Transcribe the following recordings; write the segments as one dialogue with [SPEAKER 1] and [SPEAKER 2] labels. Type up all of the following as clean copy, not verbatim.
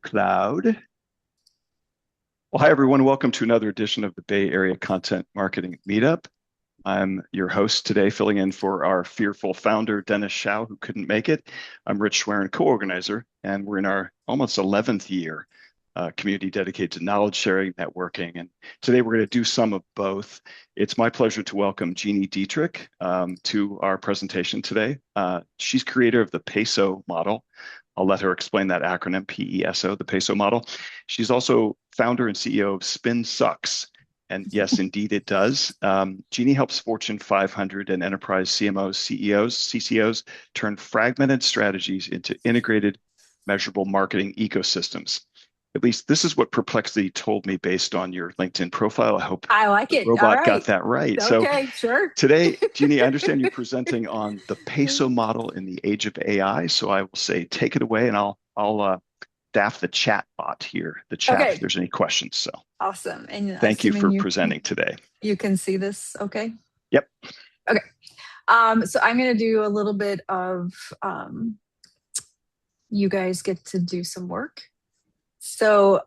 [SPEAKER 1] Cloud. Well, hi, everyone. Welcome to another edition of the Bay Area Content Marketing Meetup. I'm your host today, filling in for our fearful founder, Dennis Shao, who couldn't make it. I'm Rich Schwerin, co-organizer, and we're in our almost 11th year community dedicated to knowledge sharing, networking. And today we're going to do some of both. It's my pleasure to welcome Gini Dietrich to our presentation today. She's creator of the PESO model. I'll let her explain that acronym, PESO, the PESO model. She's also founder and CEO of Spin Sucks. And yes, indeed, it does. Gini helps Fortune 500 and enterprise CMOs, CEOs, CCOs turn fragmented strategies into integrated, measurable marketing ecosystems. At least this is what Perplexity told me based on your LinkedIn profile. I hope
[SPEAKER 2] I like it.
[SPEAKER 1] Robot got that right.
[SPEAKER 2] Okay, sure.
[SPEAKER 1] Today, Gini, I understand you're presenting on the PESO model in the age of AI. So I will say, take it away, and I'll staff the chat bot here, the chat, if there's any questions. So
[SPEAKER 2] awesome. And
[SPEAKER 1] thank you for presenting today.
[SPEAKER 2] You can see this, okay?
[SPEAKER 1] Yep.
[SPEAKER 2] Okay. So I'm going to do a little bit of, you guys get to do some work. So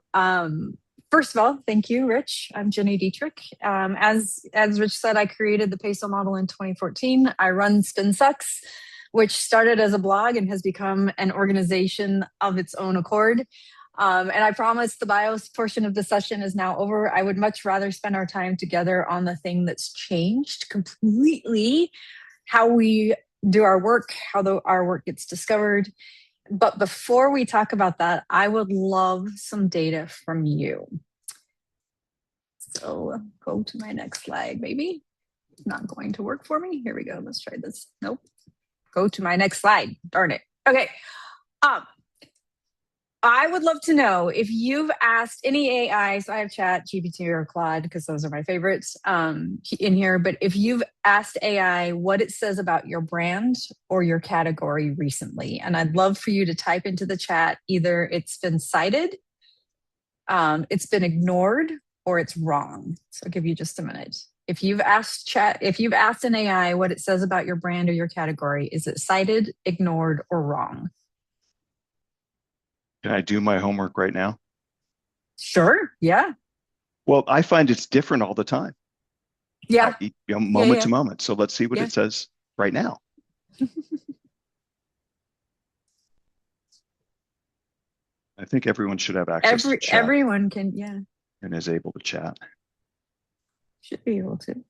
[SPEAKER 2] first of all, thank you, Rich. I'm Gini Dietrich. As Rich said, I created the PESO model in 2014. I run Spin Sucks, which started as a blog and has become an organization of its own accord. And I promise the bios portion of the session is now over. I would much rather spend our time together on the thing that's changed completely, how we do our work, how our work gets discovered. But before we talk about that, I would love some data from you. So go to my next slide, maybe. It's not going to work for me. Here we go. Let's try this. Nope. Go to my next slide. Darn it. Okay. I would love to know if you've asked any AI, so I have Chat, GPT, or Claude, because those are my favorites in here, but if you've asked AI what it says about your brand or your category recently, and I'd love for you to type into the chat, either it's been cited, it's been ignored, or it's wrong. So I'll give you just a minute. If you've asked an AI what it says about your brand or your category, is it cited, ignored, or wrong?
[SPEAKER 1] Can I do my homework right now?
[SPEAKER 2] Sure. Yeah.
[SPEAKER 1] Well, I find it's different all the time.
[SPEAKER 2] Yeah.
[SPEAKER 1] Moment to moment. So let's see what it says right now. I think everyone should have access to chat.
[SPEAKER 2] Everyone can, yeah.
[SPEAKER 1] And is able to chat.
[SPEAKER 2] Should be able to.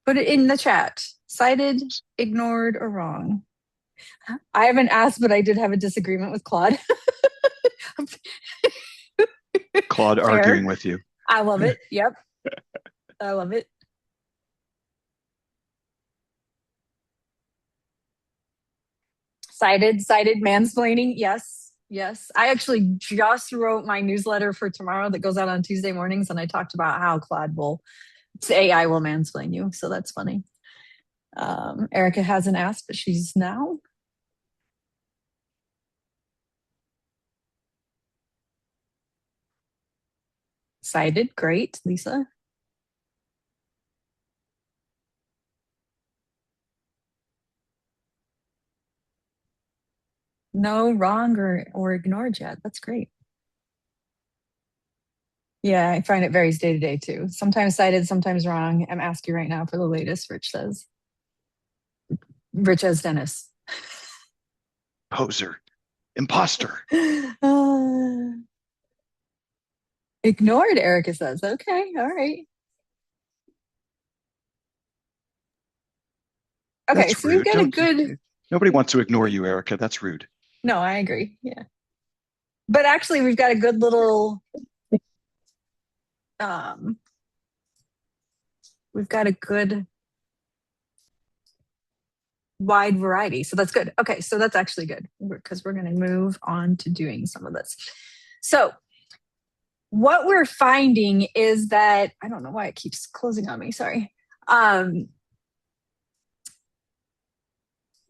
[SPEAKER 2] Put it in the chat. Cited, ignored, or wrong. I haven't asked, but I did have a disagreement with Claude.
[SPEAKER 1] Claude arguing with you.
[SPEAKER 2] I love it. Yep. I love it. Cited mansplaining. Yes. I actually just wrote my newsletter for tomorrow that goes out on Tuesday mornings, and I talked about how AI will mansplain you. So that's funny. Erica hasn't asked, but she's now. Cited. Great, Lisa. No, wrong or ignored yet. That's great. Yeah, I find it varies day to day too. Sometimes cited, sometimes wrong. I'm asking right now for the latest, Rich says. Rich as Dennis.
[SPEAKER 1] Poser. Imposter.
[SPEAKER 2] Ignored, Erica says. Okay, all right. Okay,
[SPEAKER 1] That's
[SPEAKER 2] so
[SPEAKER 1] rude.
[SPEAKER 2] we've got a good...
[SPEAKER 1] Nobody wants to ignore you, Erica. That's rude.
[SPEAKER 2] No, I agree. Yeah. But actually, we've got a good little... we've got a good wide variety. So that's good. Okay, so that's actually good because we're going to move on to doing some of this. So what we're finding is that, I don't know why it keeps closing on me, sorry.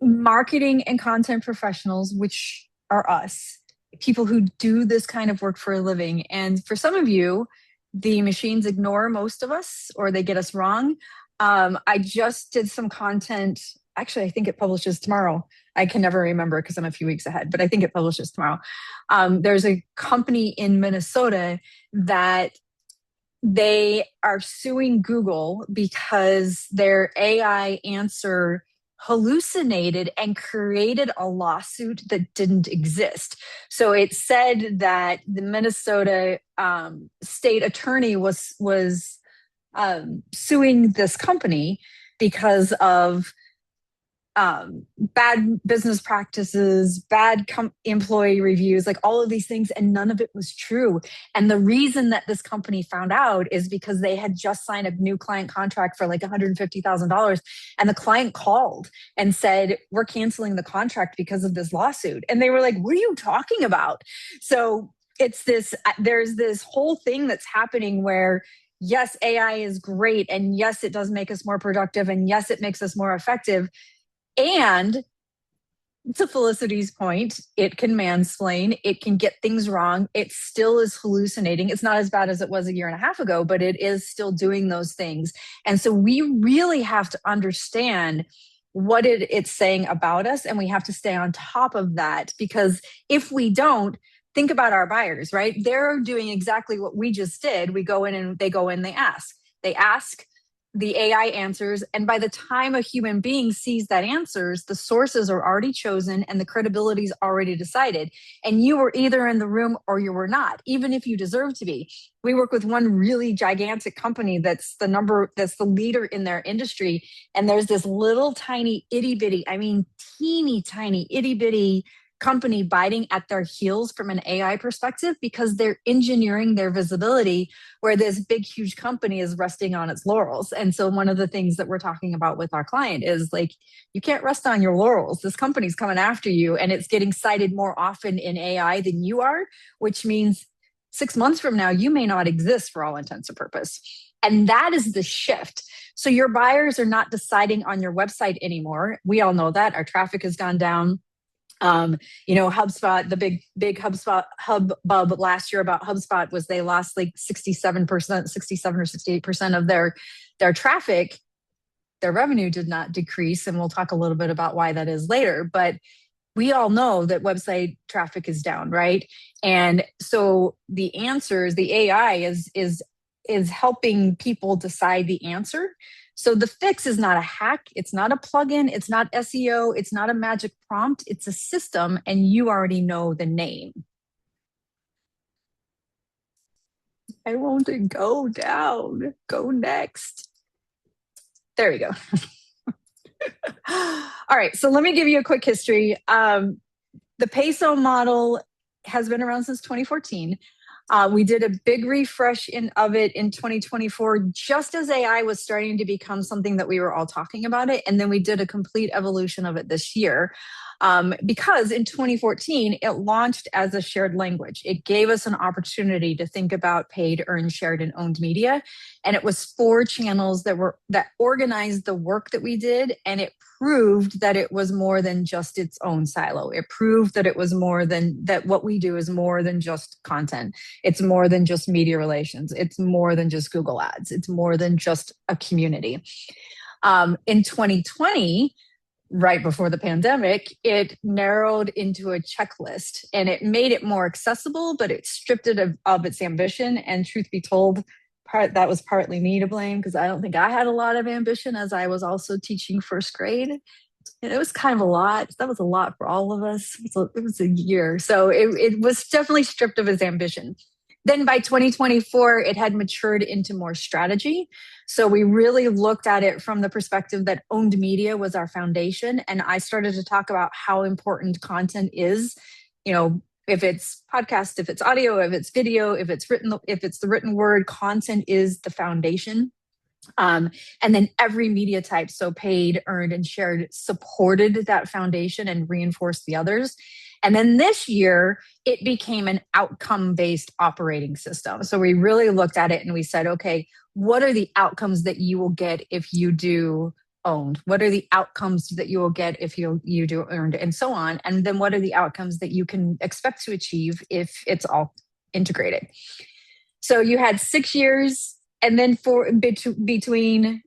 [SPEAKER 2] Marketing and content professionals, which are us, people who do this kind of work for a living. And for some of you, the machines ignore most of us or they get us wrong. I just did some content actually, I think it publishes tomorrow. I can never remember because I'm a few weeks ahead, but I think it publishes tomorrow. There's a company in Minnesota that they are suing Google because their AI answer hallucinated and created a lawsuit that didn't exist. So it said that the Minnesota state attorney was suing this company because of bad business practices, bad employee reviews, like all of these things, and none of it was true. And the reason that this company found out is because they had just signed a new client contract for like $150,000, and the client called and said, "We're canceling the contract because of this lawsuit." And they were like, "What are you talking about?" So it's this. There's this whole thing that's happening where. Yes, AI is great. And yes, it does make us more productive. And yes, it makes us more effective. And to Felicity's point, it can mansplain, it can get things wrong. It still is hallucinating. It's not as bad as it was a year and a half ago, but it is still doing those things. And so we really have to understand what it's saying about us, and we have to stay on top of that, because if we don't, think about our buyers, right? They're doing exactly what we just did. We go in and they go in, they ask. They ask, the AI answers. And by the time a human being sees that answers, the sources are already chosen and the credibility is already decided. And you were either in the room or you were not, even if you deserve to be. We work with one really gigantic company that's the leader in their industry. And there's this little tiny itty bitty, I mean, teeny tiny itty bitty company biting at their heels from an AI perspective because they're engineering their visibility where this big, huge company is resting on its laurels. And so one of the things that we're talking about with our client is like, you can't rest on your laurels. This company's coming after you, and it's getting cited more often in AI than you are, which means 6 months from now, you may not exist for all intents and purpose. And that is the shift. So your buyers are not deciding on your website anymore. We all know that our traffic has gone down. HubSpot, the big HubSpot hubbub last year about HubSpot was they lost like 67%, 67 or 68% of their traffic. Their revenue did not decrease. And we'll talk a little bit about why that is later. But we all know that website traffic is down, right? And so the answers, the AI is helping people decide the answer. So the fix is not a hack. It's not a plugin. It's not SEO. It's not a magic prompt. It's a system, and you already know the name. I want to go down. Go next. There we go. All right. So let me give you a quick history. The PESO model has been around since 2014. We did a big refresh of it in 2024, just as AI was starting to become something that we were all talking about it. And then we did a complete evolution of it this year. Because in 2014, it launched as a shared language. It gave us an opportunity to think about paid, earned, shared, and owned media. And it was 4 channels that organized the work that we did. And it proved that it was more than just its own silo. It proved that it was more than that. What we do is more than just content. It's more than just media relations. It's more than just Google Ads. It's more than just a community. In 2020, right before the pandemic, it narrowed into a checklist, and it made it more accessible, but it stripped it of its ambition. And truth be told, that was partly me to blame, because I don't think I had a lot of ambition, as I was also teaching first grade. And it was kind of a lot. That was a lot for all of us. It was a year. So it was definitely stripped of its ambition. Then by 2024, it had matured into more strategy. So we really looked at it from the perspective that owned media was our foundation. And I started to talk about how important content is, if it's podcast, if it's audio, if it's video, if it's the written word, content is the foundation. And then every media type, so paid, earned, and shared, supported that foundation and reinforced the others. And then this year, it became an outcome-based operating system. So we really looked at it and we said, okay, what are the outcomes that you will get if you do owned? What are the outcomes that you will get if you do earned, and so on? And then what are the outcomes that you can expect to achieve if it's all integrated? So you had 6 years, and then between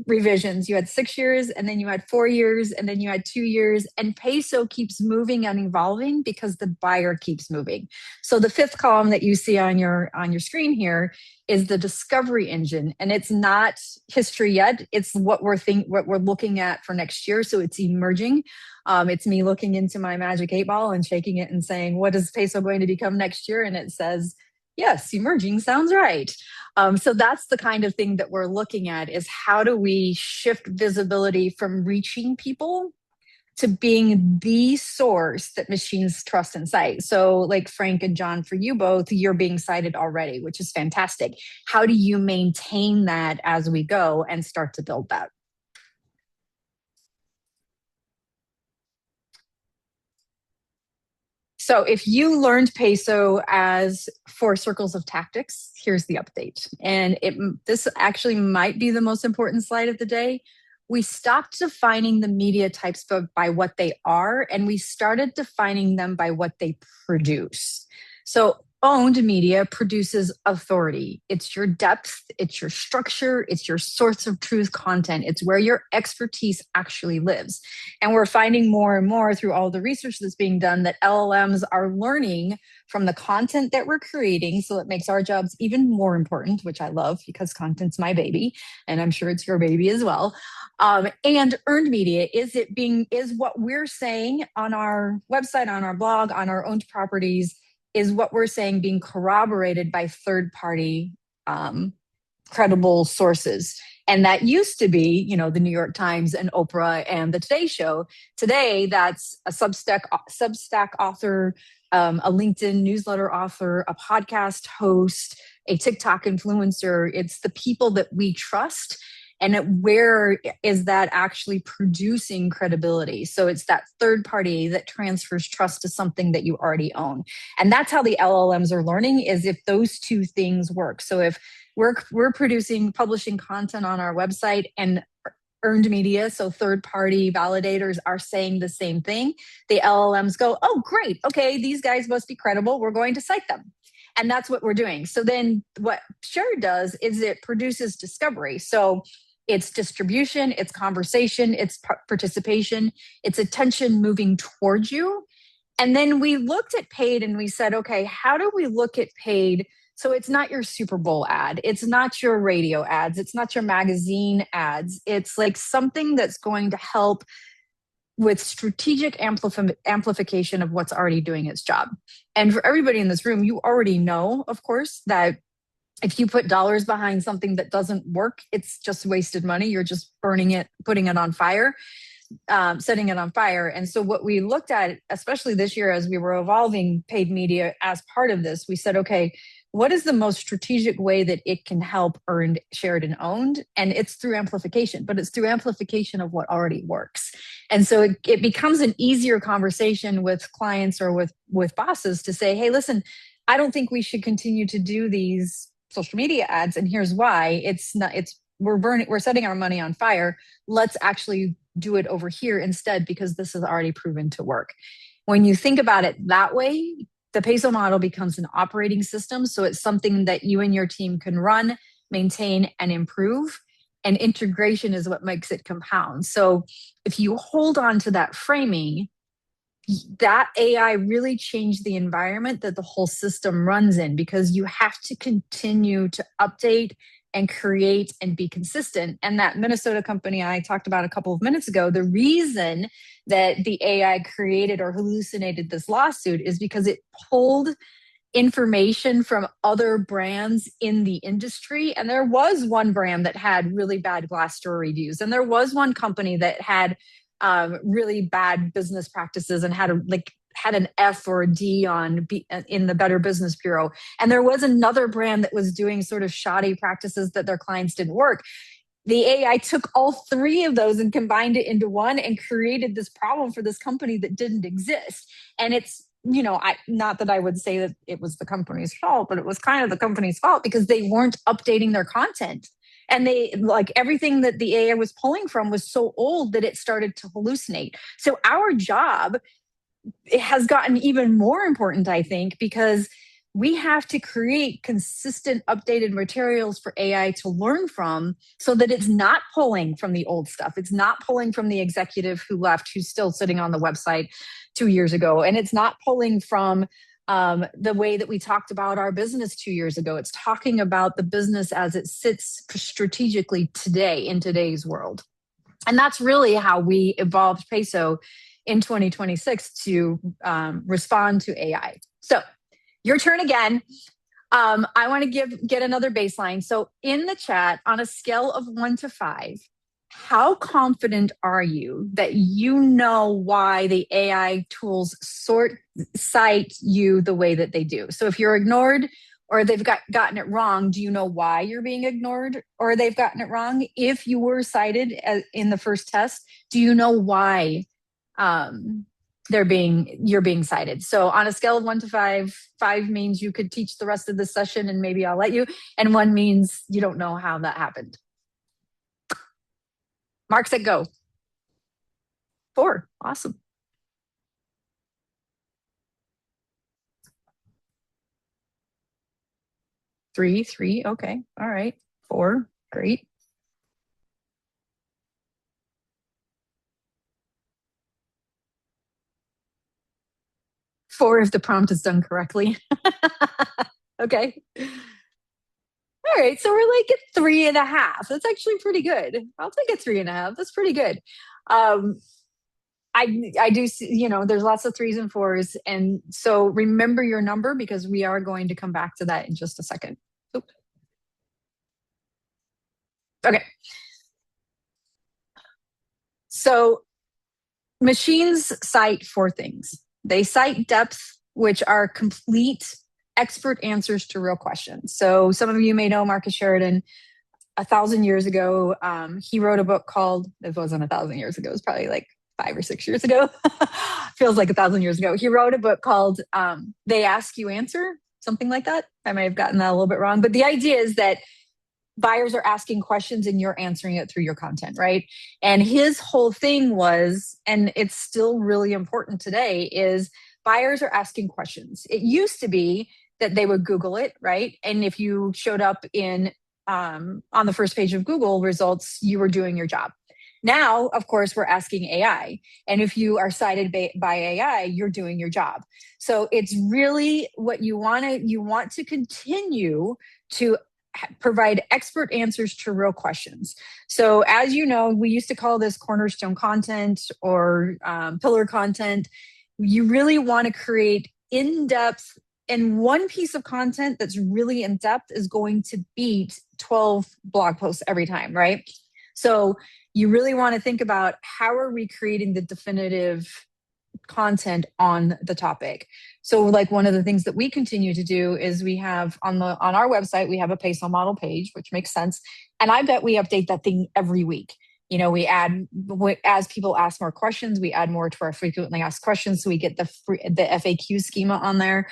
[SPEAKER 2] revisions. You had 6 years, and then you had 4 years, and then you had 2 years. And peso keeps moving and evolving because the buyer keeps moving. So the fifth column that you see on your screen here is the discovery engine, and it's not history yet. It's what we're looking at for next year. So it's emerging. It's me looking into my magic 8 ball and shaking it and saying, "What is peso going to become next year?" And it says, "Yes, emerging sounds right." So that's the kind of thing that we're looking at, is how do we shift visibility from reaching people to being the source that machines trust and cite. So like Frank and John, for you both, you're being cited already, which is fantastic. How do you maintain that as we go and start to build that? So if you learned peso as 4 circles of tactics, here's the update. And this actually might be the most important slide of the day. We stopped defining the media types by what they are, and we started defining them by what they produce. So owned media produces authority. It's your depth, it's your structure, it's your source of truth content. It's where your expertise actually lives. And we're finding more and more through all the research that's being done that LLMs are learning from the content that we're creating. So it makes our jobs even more important, which I love because content's my baby, and I'm sure it's your baby as well. And earned media is what we're saying on our website, on our blog, on our owned properties, is what we're saying being corroborated by third party credible sources. And that used to be, the New York Times and Oprah and the Today Show. Today, that's a Substack author, a LinkedIn newsletter author, a podcast host, a TikTok influencer. It's the people that we trust. And where is that actually producing credibility? So it's that third party that transfers trust to something that you already own. And that's how the LLMs are learning, is if those two things work. So if we're publishing content on our website, and earned media, so third party validators are saying the same thing, the LLMs go, "Oh, great. Okay, these guys must be credible. We're going to cite them." And that's what we're doing. So then what Share does is it produces discovery. So it's distribution, it's conversation, it's participation, it's attention moving towards you. And then we looked at paid and we said, okay, how do we look at paid? So it's not your Super Bowl ad, it's not your radio ads, it's not your magazine ads. It's like something that's going to help with strategic amplification of what's already doing its job. And for everybody in this room, you already know, of course, that if you put dollars behind something that doesn't work, it's just wasted money. You're just burning it, putting it on fire, setting it on fire. And so what we looked at, especially this year as we were evolving paid media as part of this, we said, okay, what is the most strategic way that it can help earned, shared, and owned? And it's through amplification, but it's through amplification of what already works. And so it becomes an easier conversation with clients or with bosses to say, hey, listen, I don't think we should continue to do these social media ads, and here's why. We're setting our money on fire. Let's actually do it over here instead, because this is already proven to work. When you think about it that way, the PESO model becomes an operating system. So it's something that you and your team can run, maintain, and improve. And integration is what makes it compound. So if you hold on to that framing, that AI really changed the environment that the whole system runs in, because you have to continue to update and create and be consistent. And that Minnesota company I talked about a couple of minutes ago, the reason that the AI created or hallucinated this lawsuit is because it pulled information from other brands in the industry. And there was one brand that had really bad Glassdoor reviews, and there was one company that had really bad business practices and had an F or a D in the Better Business Bureau. And there was another brand that was doing sort of shoddy practices that their clients didn't work. The AI took all three of those and combined it into one and created this problem for this company that didn't exist. And it's, not that I would say that it was the company's fault, but it was kind of the company's fault because they weren't updating their content. And everything that the AI was pulling from was so old that it started to hallucinate. So our job, it has gotten even more important, I think, because we have to create consistent updated materials for AI to learn from so that it's not pulling from the old stuff. It's not pulling from the executive who left, who's still sitting on the website 2 years ago. And it's not pulling from the way that we talked about our business 2 years ago. It's talking about the business as it sits strategically today in today's world. And that's really how we evolved PESO in 2026 to respond to AI. So your turn again. I want to get another baseline. So in the chat, on a scale of 1 to 5, how confident are you that you know why the AI tools cite you the way that they do? So if you're ignored or they've gotten it wrong, do you know why you're being ignored or they've gotten it wrong? If you were cited in the first test, do you know why you're being cited? So on a scale of 1 to 5, 5 means you could teach the rest of the session and maybe I'll let you, and 1 means you don't know how that happened. Mark said go. 4. Awesome. 3. Okay. All right. 4. Great. 4 if the prompt is done correctly. Okay. All right. So we're like at 3.5. That's actually pretty good. I'll take a 3.5. That's pretty good. I do see, there's lots of 3s and 4s. And so remember your number because we are going to come back to that in just a second. Oop. Okay. So machines cite 4 things. They cite depth, which are complete expert answers to real questions. So some of you may know Marcus Sheridan. 1,000 years ago, he wrote a book called, it wasn't 1,000 years ago, it was probably like 5 or 6 years ago. Feels like 1,000 years ago. He wrote a book called They Ask You Answer, something like that. I may have gotten that a little bit wrong. But the idea is that buyers are asking questions and you're answering it through your content, right? And his whole thing was, and it's still really important today, is buyers are asking questions. It used to be that they would Google it, right? And if you showed up on the first page of Google results, you were doing your job. Now, of course, we're asking AI. And if you are cited by AI, you're doing your job. So it's really what you want to continue to provide expert answers to real questions. So as you know, we used to call this cornerstone content or pillar content. You really want to create in-depth, and one piece of content that's really in-depth is going to beat 12 blog posts every time, right? So you really want to think about how are we creating the definitive content on the topic. So like one of the things that we continue to do is we have on our website, we have a PESO model page, which makes sense. And I bet we update that thing every week. We add, as people ask more questions, we add more to our frequently asked questions. So we get the FAQ schema on there.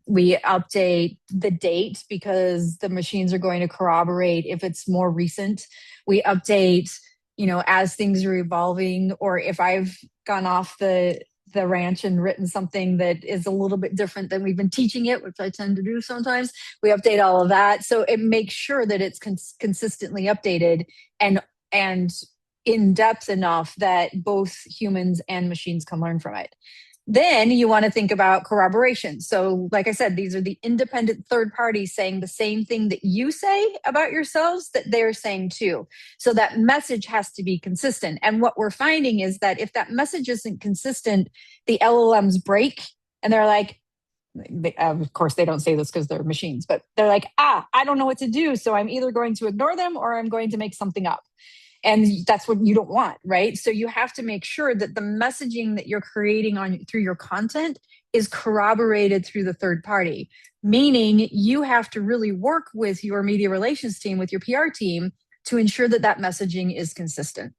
[SPEAKER 2] We update the date because the machines are going to corroborate if it's more recent. We update, as things are evolving, or if I've gone off the ranch and written something that is a little bit different than we've been teaching it, which I tend to do sometimes, we update all of that. So it makes sure that it's consistently updated and in depth enough that both humans and machines can learn from it. Then you want to think about corroboration. So like I said, these are the independent third parties saying the same thing that you say about yourselves that they're saying too. So that message has to be consistent. And what we're finding is that if that message isn't consistent, the LLMs break and they're like, of course, they don't say this because they're machines, but they're like, I don't know what to do. So I'm either going to ignore them or I'm going to make something up. And that's what you don't want, right? So you have to make sure that the messaging that you're creating through your content is corroborated through the third party, meaning you have to really work with your media relations team, with your PR team, to ensure that that messaging is consistent.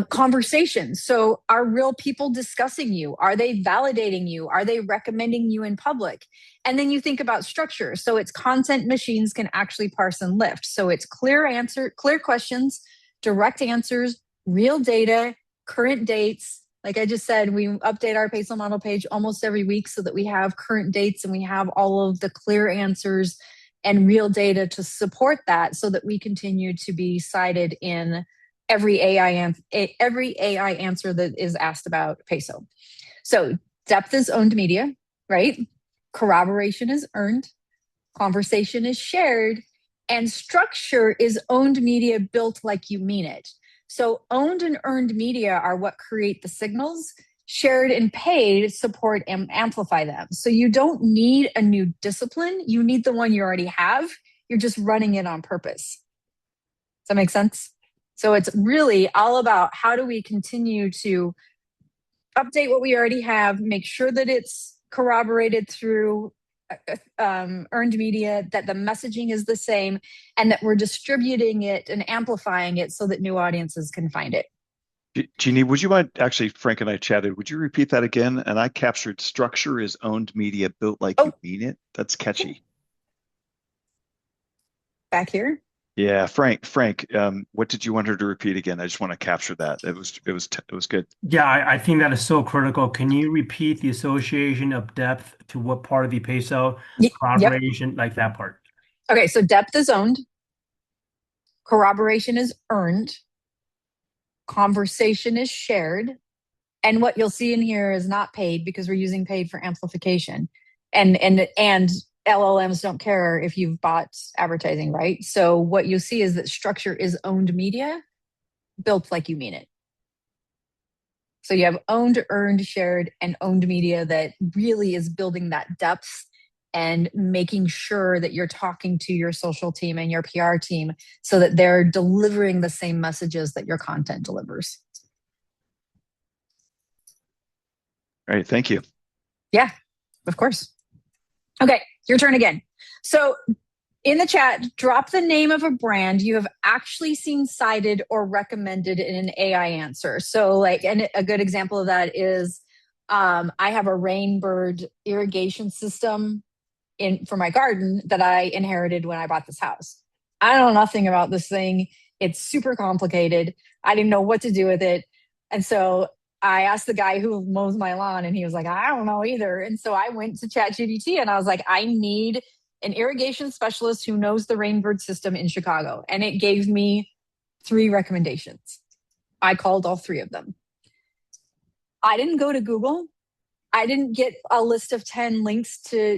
[SPEAKER 2] Conversations. So are real people discussing you? Are they validating you? Are they recommending you in public? And then you think about structure. So it's content machines can actually parse and lift. So it's clear questions, direct answers, real data, current dates, Like I just said, we update our PESO model page almost every week so that we have current dates and we have all of the clear answers and real data to support that so that we continue to be cited in every AI answer that is asked about PESO. So depth is owned media, right? Corroboration is earned, conversation is shared, and structure is owned media built like you mean it. So owned and earned media are what create the signals. Shared and paid support and amplify them. So you don't need a new discipline. You need the one you already have. You're just running it on purpose. Does that make sense? So it's really all about how do we continue to update what we already have, make sure that it's corroborated through earned media, that the messaging is the same, and that we're distributing it and amplifying it so that new audiences can find it.
[SPEAKER 1] Gini, would you mind, actually, Frank and I chatted, would you repeat that again? And I captured structure is owned media built like you mean it. That's catchy.
[SPEAKER 2] Back here.
[SPEAKER 1] Yeah, Frank, what did you want her to repeat again? I just want to capture that. It was good.
[SPEAKER 3] Yeah, I think that is so critical. Can you repeat the association of depth to what part of the peso,
[SPEAKER 2] Yep.
[SPEAKER 3] corroboration, like that part?
[SPEAKER 2] Okay, so depth is owned, corroboration is earned, conversation is shared, and what you'll see in here is not paid because we're using paid for amplification. And LLMs don't care if you've bought advertising, right? So what you see is that structure is owned media built like you mean it. So you have owned, earned, shared, and owned media that really is building that depth and making sure that you're talking to your social team and your PR team so that they're delivering the same messages that your content delivers.
[SPEAKER 1] All right, thank you.
[SPEAKER 2] Yeah, of course. Okay, your turn again. So in the chat, drop the name of a brand you have actually seen cited or recommended in an AI answer. So like, and a good example of that is I have a Rainbird irrigation system for my garden that I inherited when I bought this house. I don't know nothing about this thing. It's super complicated. I didn't know what to do with it. And so I asked the guy who mows my lawn and he was like, I don't know either. And so I went to ChatGPT and I was like, I need an irrigation specialist who knows the Rainbird system in Chicago. And it gave me 3 recommendations. I called all 3 of them. I didn't go to Google. I didn't get a list of 10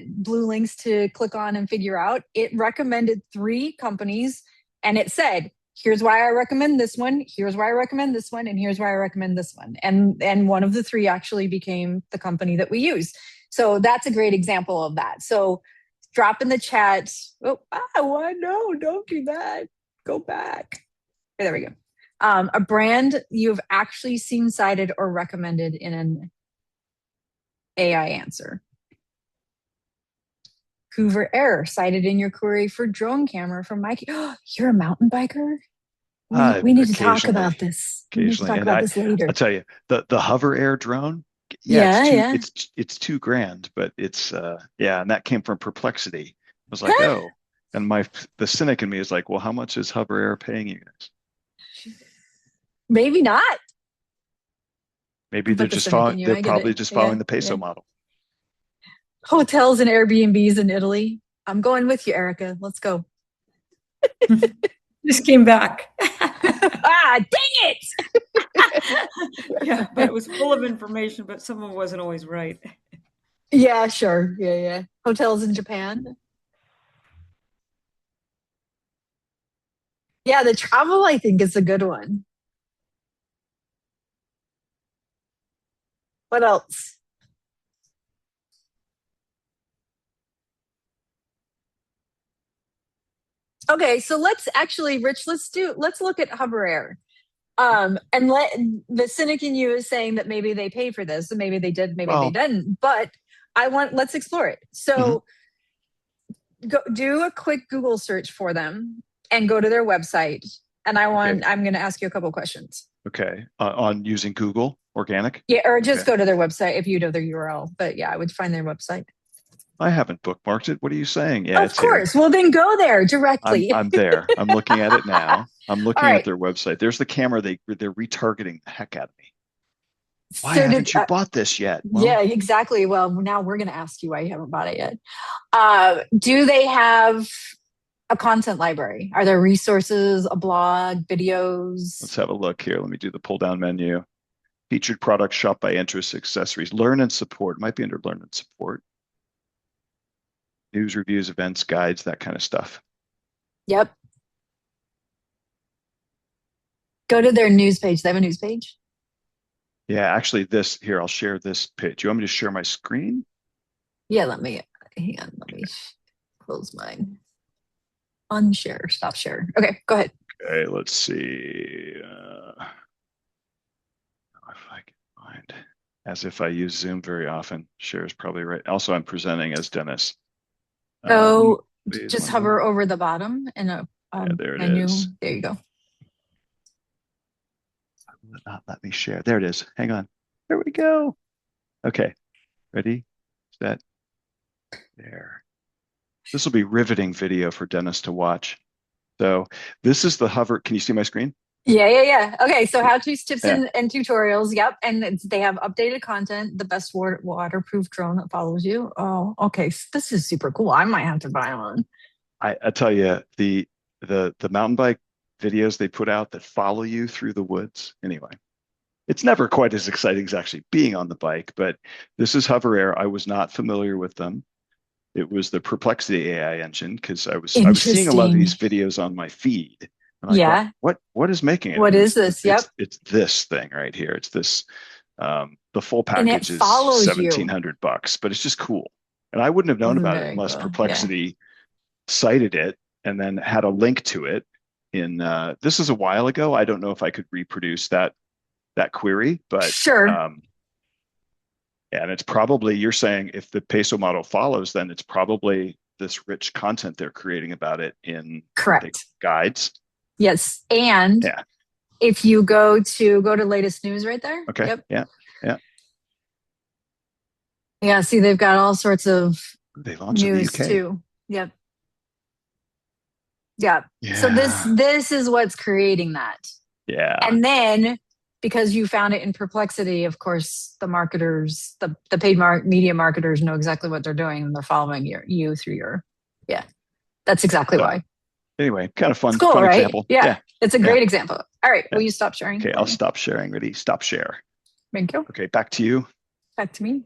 [SPEAKER 2] blue links to click on and figure out. It recommended 3 companies and it said, here's why I recommend this one, here's why I recommend this one, and here's why I recommend this one. And one of the 3 actually became the company that we use. So that's a great example of that. So drop in the chat. Oh, no, don't do that. Go back. Okay, there we go. A brand you've actually seen cited or recommended in an AI answer. Hoover Air cited in your query for drone camera from Mikey. Oh, you're a mountain biker? We need to talk about this. We need to talk about this later.
[SPEAKER 1] I'll tell you, the Hover Air drone, it's $2,000, but it's and that came from Perplexity. I was like, oh, and the cynic in me is like, well, how much is Hover Air paying you guys?
[SPEAKER 2] Maybe not.
[SPEAKER 1] Maybe they're probably just following the PESO model.
[SPEAKER 2] Hotels and Airbnbs in Italy. I'm going with you, Erica. Let's go.
[SPEAKER 4] Just came back.
[SPEAKER 2] Dang it!
[SPEAKER 4] Yeah, but it was full of information, but someone wasn't always right.
[SPEAKER 2] Yeah, sure. Yeah. Hotels in Japan. Yeah, the travel, I think, is a good one. What else? Okay, so let's look at Hover Air. And the cynic in you is saying that maybe they paid for this, and maybe they did, maybe they didn't. But let's explore it. So go do a quick Google search for them and go to their website. And I'm going to ask you a couple of questions.
[SPEAKER 1] Okay, on using Google organic.
[SPEAKER 2] Yeah, or just go to their website if you know their URL. But yeah, I would find their website.
[SPEAKER 1] I haven't bookmarked it. What are you saying? Yeah,
[SPEAKER 2] of course. Here. Well, then go there directly.
[SPEAKER 1] I'm there. I'm looking at it now. I'm looking at their website. There's the camera. They're retargeting the heck out of me. Why
[SPEAKER 2] So
[SPEAKER 1] haven't you bought this yet? Well,
[SPEAKER 2] yeah, exactly. Well, now we're going to ask you why you haven't bought it yet. Do they have a content library? Are there resources, a blog, videos?
[SPEAKER 1] let's have a look here. Let me do the pull down menu. Featured products, shop by interest, accessories, learn and support. Might be under learn and support. News, reviews, events, guides, that kind of stuff.
[SPEAKER 2] Yep. Go to their news page. They have a news page.
[SPEAKER 1] Yeah, actually, this here, I'll share this page. You want me to share my screen?
[SPEAKER 2] Yeah, hang on, let me close mine. Unshare, stop share. Okay, go ahead.
[SPEAKER 1] Okay, let's see. If I can find, as if I use Zoom very often, share is probably right. Also, I'm presenting as Dennis.
[SPEAKER 2] So
[SPEAKER 1] Please,
[SPEAKER 2] just
[SPEAKER 1] one
[SPEAKER 2] hover
[SPEAKER 1] moment.
[SPEAKER 2] over the bottom and a
[SPEAKER 1] Yeah, there it
[SPEAKER 2] menu.
[SPEAKER 1] is.
[SPEAKER 2] There you go.
[SPEAKER 1] Not let me share. There it is. Hang on. There we go. Okay, ready, set, there. This will be riveting video for Dennis to watch. So this is the hover. Can you see my screen?
[SPEAKER 2] Yeah. Okay, so how-tos, tips,
[SPEAKER 1] Yeah.
[SPEAKER 2] and tutorials. Yep, and they have updated content. The best waterproof drone that follows you. Oh, okay. This is super cool. I might have to buy one.
[SPEAKER 1] I tell you, the mountain bike videos they put out that follow you through the woods. Anyway, it's never quite as exciting as actually being on the bike, but this is Hover Air. I was not familiar with them. It was the Perplexity AI engine because I was seeing a lot of
[SPEAKER 2] Interesting.
[SPEAKER 1] these videos on my feed. And
[SPEAKER 2] Yeah.
[SPEAKER 1] what is making it?
[SPEAKER 2] What
[SPEAKER 1] And
[SPEAKER 2] is this? Yep.
[SPEAKER 1] It's this thing right here. It's this the full
[SPEAKER 2] And it
[SPEAKER 1] package is
[SPEAKER 2] follows you.
[SPEAKER 1] $1,700, but it's just cool. And I wouldn't have known about it
[SPEAKER 2] Very
[SPEAKER 1] unless
[SPEAKER 2] cool. Yeah.
[SPEAKER 1] Perplexity cited it and then had a link to it in this is a while ago. I don't know if I could reproduce that query, but
[SPEAKER 2] Sure.
[SPEAKER 1] and it's probably, you're saying if the PESO model follows, then it's probably this rich content they're creating about it in the
[SPEAKER 2] Correct.
[SPEAKER 1] guides.
[SPEAKER 2] Yes. And
[SPEAKER 1] Yeah.
[SPEAKER 2] if you go to latest news right there.
[SPEAKER 1] Okay.
[SPEAKER 2] Yep.
[SPEAKER 1] Yeah.
[SPEAKER 2] Yeah. See, they've got all sorts of
[SPEAKER 1] They launched in the
[SPEAKER 2] news
[SPEAKER 1] UK.
[SPEAKER 2] too. Yep. Yeah. So
[SPEAKER 1] Yeah.
[SPEAKER 2] this is what's creating that.
[SPEAKER 1] Yeah.
[SPEAKER 2] And then because you found it in Perplexity, of course, the marketers, the paid media marketers know exactly what they're doing and they're following you through your, yeah. That's exactly why.
[SPEAKER 1] Anyway, kind of fun,
[SPEAKER 2] It's cool,
[SPEAKER 1] fun
[SPEAKER 2] right?
[SPEAKER 1] example.
[SPEAKER 2] Yeah. It's a great example. All right.
[SPEAKER 1] Yeah.
[SPEAKER 2] Will you stop sharing?
[SPEAKER 1] Okay, I'll stop sharing. Ready? Stop share.
[SPEAKER 2] Thank you.
[SPEAKER 1] Okay, back to you.
[SPEAKER 2] Back to me.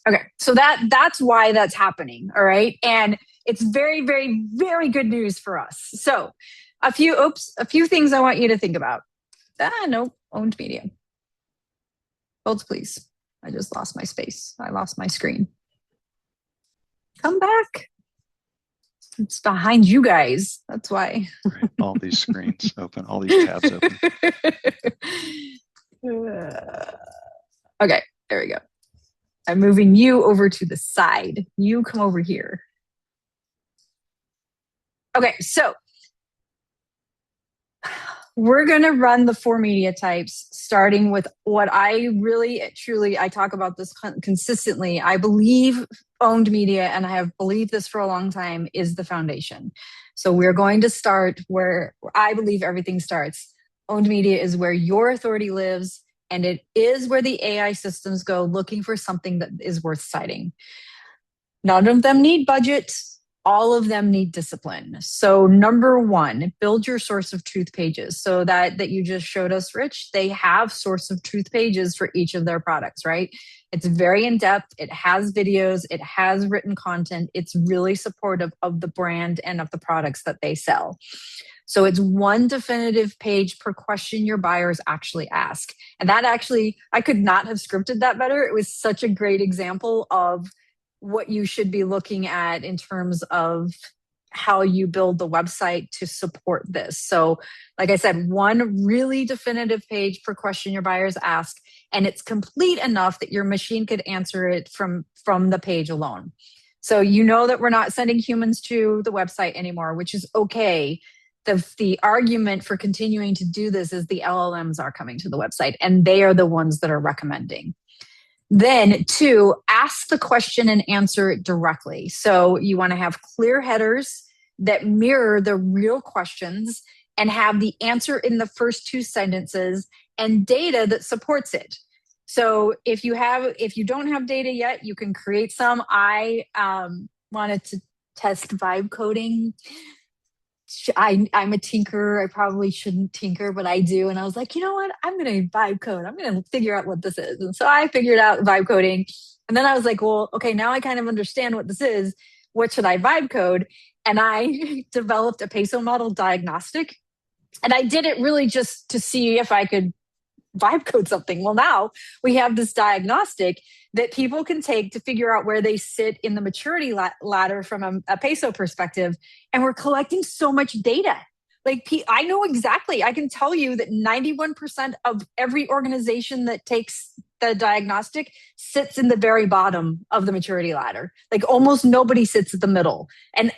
[SPEAKER 2] Okay, so that's why that's happening. All right, and it's very, very, very good news for us. So, a few things I want you to think about. No, owned media. Hold, please. I just lost my space. I lost my screen. Come back. It's behind you guys. That's why.
[SPEAKER 1] Right. All these screens open, all these tabs open.
[SPEAKER 2] Okay, there we go. I'm moving you over to the side. You come over here. Okay, so we're going to run the 4 media types, starting with what I really, truly, I talk about this consistently. I believe owned media, and I have believed this for a long time, is the foundation. So we're going to start where I believe everything starts. Owned media is where your authority lives, and it is where the AI systems go looking for something that is worth citing. None of them need budget. All of them need discipline. So number 1, build your source of truth pages. So that you just showed us, Rich, they have source of truth pages for each of their products, right? It's very in-depth. It has videos. It has written content. It's really supportive of the brand and of the products that they sell. So it's one definitive page per question your buyers actually ask. And that actually, I could not have scripted that better. It was such a great example of what you should be looking at in terms of how you build the website to support this. So like I said, one really definitive page per question your buyers ask, and it's complete enough that your machine could answer it from the page alone. So you know that we're not sending humans to the website anymore, which is okay. The argument for continuing to do this is the LLMs are coming to the website, and they are the ones that are recommending. Then 2, ask the question and answer it directly. So you want to have clear headers that mirror the real questions and have the answer in the first 2 sentences and data that supports it. So if you don't have data yet, you can create some. I wanted to test vibe coding. I'm a tinkerer. I probably shouldn't tinker, but I do. And I was like, you know what? I'm going to vibe code. I'm going to figure out what this is. And so I figured out vibe coding. And then I was like, well, okay, now I kind of understand what this is. What should I vibe code? And I developed a PESO model diagnostic. And I did it really just to see if I could vibe code something. Well, now we have this diagnostic that people can take to figure out where they sit in the maturity ladder from a PESO perspective. And we're collecting so much data. Like, I know exactly, I can tell you that 91% of every organization that takes the diagnostic sits in the very bottom of the maturity ladder. Like, almost nobody sits at the middle, and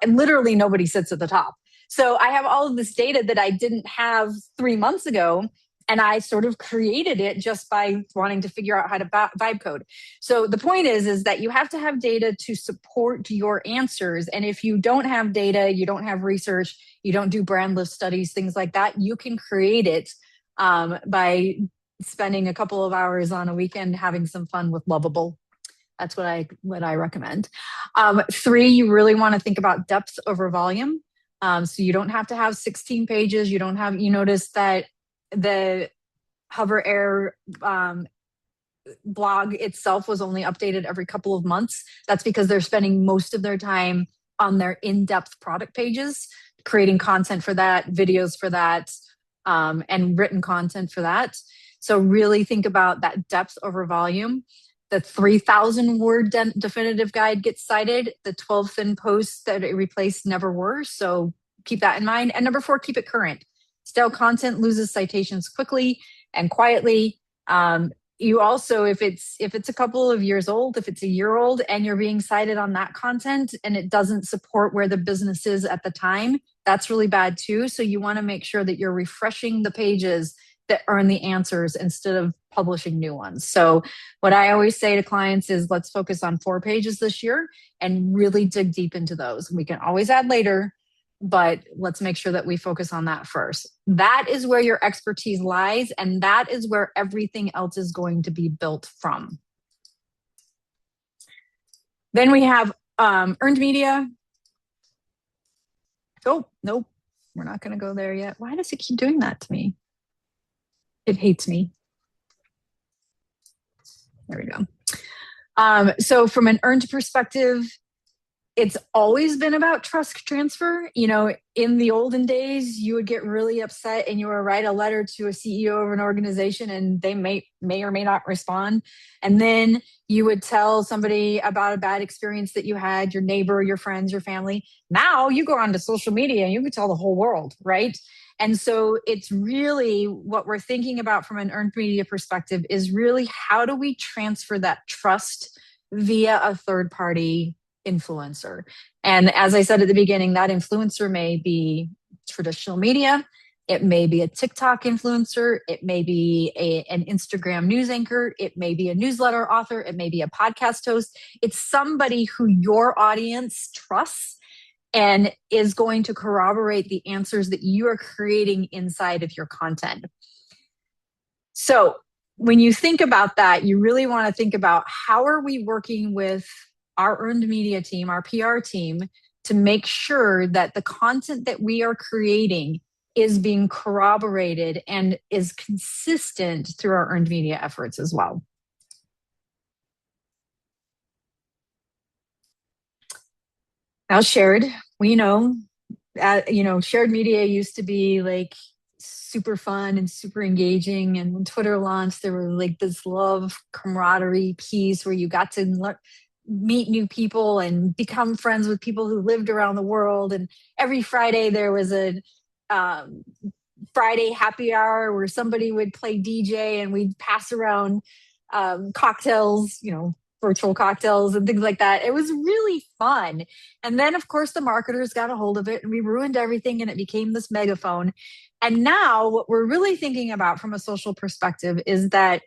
[SPEAKER 2] literally nobody sits at the top. So I have all of this data that I didn't have 3 months ago. And I sort of created it just by wanting to figure out how to vibe code. So the point is that you have to have data to support your answers. And if you don't have data, you don't have research, you don't do brand list studies, things like that, you can create it by spending a couple of hours on a weekend having some fun with Lovable. That's what I recommend. 3, you really want to think about depth over volume. So you don't have to have 16 pages. You notice that the Hover Air blog itself was only updated every couple of months. That's because they're spending most of their time on their in-depth product pages, creating content for that, videos for that, and written content for that. So really think about that depth over volume. The 3,000 word definitive guide gets cited. The 12 thin posts that it replaced never were. So keep that in mind. And number 4, keep it current. Stale content loses citations quickly and quietly. You also, if it's a couple of years old, if it's a year old and you're being cited on that content and it doesn't support where the business is at the time, that's really bad too. So you want to make sure that you're refreshing the pages that earn the answers instead of publishing new ones. So what I always say to clients is, let's focus on 4 pages this year and really dig deep into those. We can always add later, but let's make sure that we focus on that first. That is where your expertise lies, and that is where everything else is going to be built from. Then we have earned media. Oh, nope, we're not going to go there yet. Why does it keep doing that to me? It hates me. There we go. So from an earned perspective, it's always been about trust transfer. You know, in the olden days, you would get really upset and you would write a letter to a CEO of an organization and they may or may not respond. And then you would tell somebody about a bad experience that you had, your neighbor, your friends, your family. Now you go onto social media and you can tell the whole world, right? And so it's really what we're thinking about from an earned media perspective is really how do we transfer that trust via a third party influencer. And as I said at the beginning, that influencer may be traditional media. It may be a TikTok influencer. It may be an Instagram news anchor. It may be a newsletter author. It may be a podcast host. It's somebody who your audience trusts and is going to corroborate the answers that you are creating inside of your content. So when you think about that, you really want to think about how are we working with our earned media team, our PR team, to make sure that the content that we are creating is being corroborated and is consistent through our earned media efforts as well. Now, shared, we know, shared media used to be like super fun and super engaging. And when Twitter launched, there were like this love camaraderie piece where you got to meet new people and become friends with people who lived around the world. And every Friday there was a Friday happy hour where somebody would play DJ and we'd pass around cocktails, virtual cocktails and things like that. It was really fun. And then of course the marketers got a hold of it and we ruined everything and it became this megaphone. And now what we're really thinking about from a social perspective is that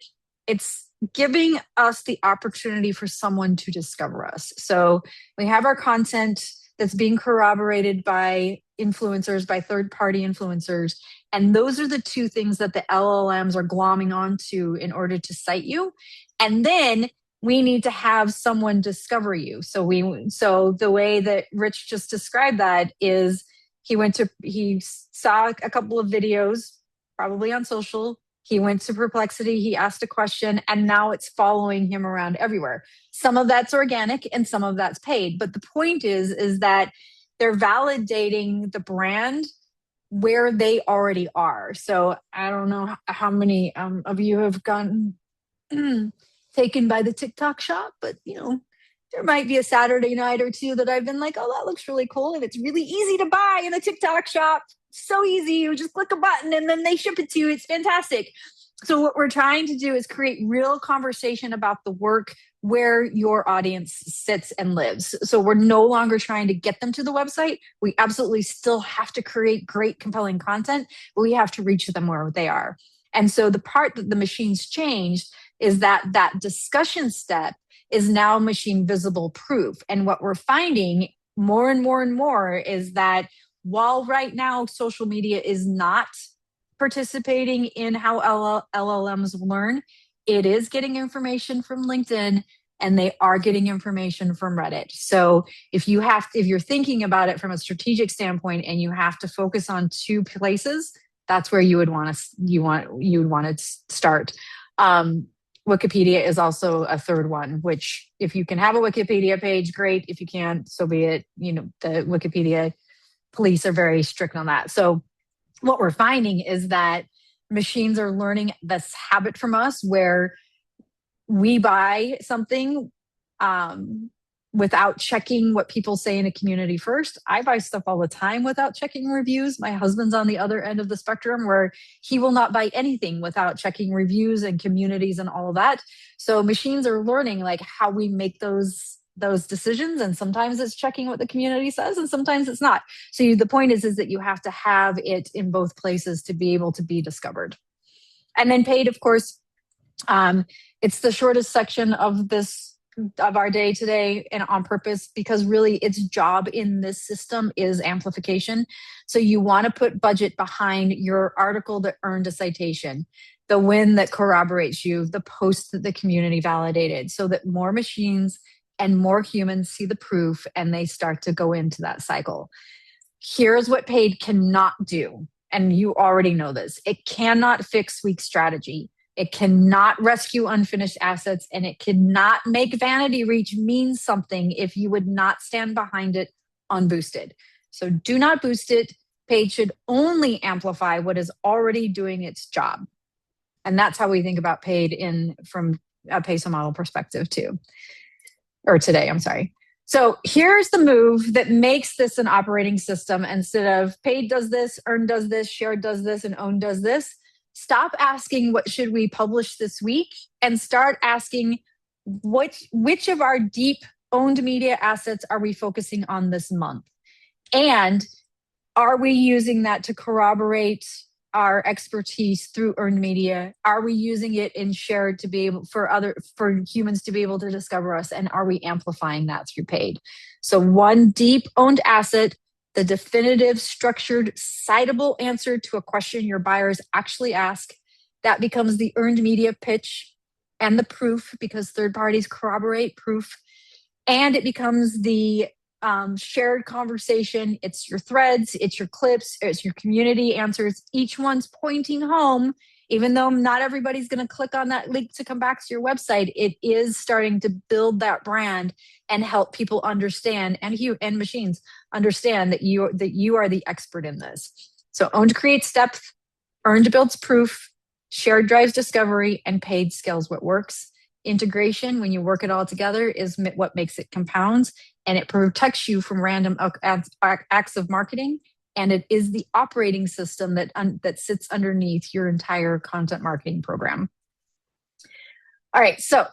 [SPEAKER 2] it's giving us the opportunity for someone to discover us. So we have our content that's being corroborated by influencers, by third-party influencers. And those are the two things that the LLMs are glomming onto in order to cite you. And then we need to have someone discover you. So the way that Rich just described that is he saw a couple of videos, probably on social. He went to Perplexity, he asked a question, and now it's following him around everywhere. Some of that's organic and some of that's paid. But the point is that they're validating the brand where they already are. So I don't know how many of you have gotten taken by the TikTok shop, but there might be a Saturday night or two that I've been like, oh, that looks really cool. And it's really easy to buy in the TikTok shop. So easy. You just click a button and then they ship it to you. It's fantastic. So what we're trying to do is create real conversation about the work where your audience sits and lives. So we're no longer trying to get them to the website. We absolutely still have to create great, compelling content, but we have to reach them where they are. And so the part that the machines changed is that discussion step is now machine visible proof. And what we're finding more and more and more is that while right now social media is not participating in how LLMs learn, it is getting information from LinkedIn and they are getting information from Reddit. So if you're thinking about it from a strategic standpoint and you have to focus on two places, that's where you would want to start. Wikipedia is also a third one, which if you can have a Wikipedia page, great. If you can't, so be it. The Wikipedia police are very strict on that. So what we're finding is that machines are learning this habit from us where we buy something without checking what people say in a community first. I buy stuff all the time without checking reviews. My husband's on the other end of the spectrum where he will not buy anything without checking reviews and communities and all of that. So machines are learning like how we make those decisions, and sometimes it's checking what the community says and sometimes it's not. So the point is that you have to have it in both places to be able to be discovered. And then paid, of course, it's the shortest section of our day today, and on purpose, because really its job in this system is amplification. So you want to put budget behind your article that earned a citation, the win that corroborates you, the post that the community validated, so that more machines and more humans see the proof and they start to go into that cycle. Here's what paid cannot do, and you already know this. It cannot fix weak strategy. It cannot rescue unfinished assets, and it cannot make vanity reach mean something if you would not stand behind it unboosted. So do not boost it. Paid should only amplify what is already doing its job. And that's how we think about paid from a PESO model perspective too. Or today, I'm sorry. So here's the move that makes this an operating system. Instead of paid does this, earned does this, shared does this, and owned does this. Stop asking what should we publish this week and start asking which of our deep owned media assets are we focusing on this month? And are we using that to corroborate our expertise through earned media? Are we using it in shared to be able for humans to be able to discover us? And are we amplifying that through paid? So one deep owned asset, the definitive, structured, citable answer to a question your buyers actually ask, that becomes the earned media pitch and the proof, because third parties corroborate proof. And it becomes the shared conversation. It's your threads, it's your clips, it's your community answers. Each one's pointing home, even though not everybody's going to click on that link to come back to your website. It is starting to build that brand and help people understand, and machines understand that you are the expert in this. So owned creates depth, earned builds proof, shared drives discovery, and paid scales what works. Integration, when you work it all together, is what makes it compounds, and it protects you from random acts of marketing. And it is the operating system that sits underneath your entire content marketing program. All right, so